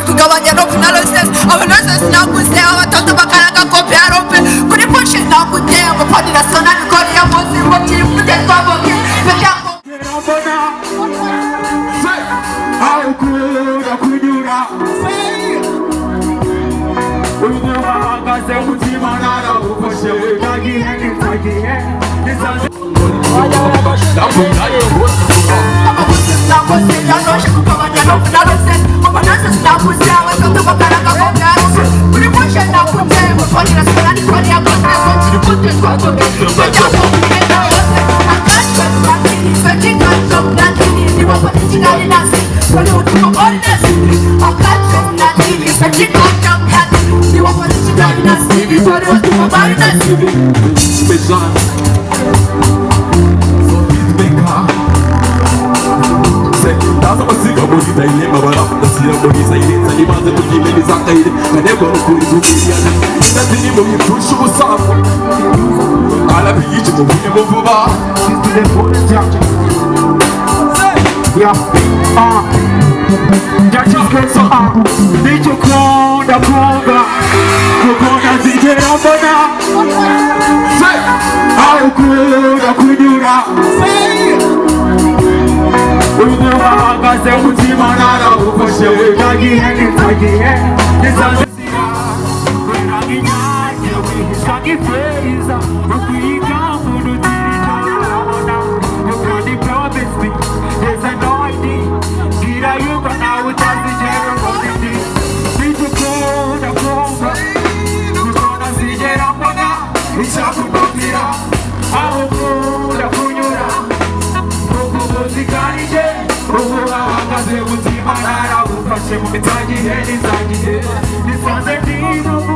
kugabanya no finaloses abanoses naguze abatatu bakaraga kopyarope kuri pushe naguze abapani national kori ya mozi motiri mute twaboke pekako au kura kunyura ubu bahagaze umutima nara ufashe gagiye nitagiye nisanze nafungaye aboses naguze yanoshe kugabanya no finaloses abanoses naguze abatatu bakaraga kopyarope kuri pushe naguze abapani national kori ya mozi motiri mute twaboke pekako Nisanze ndimo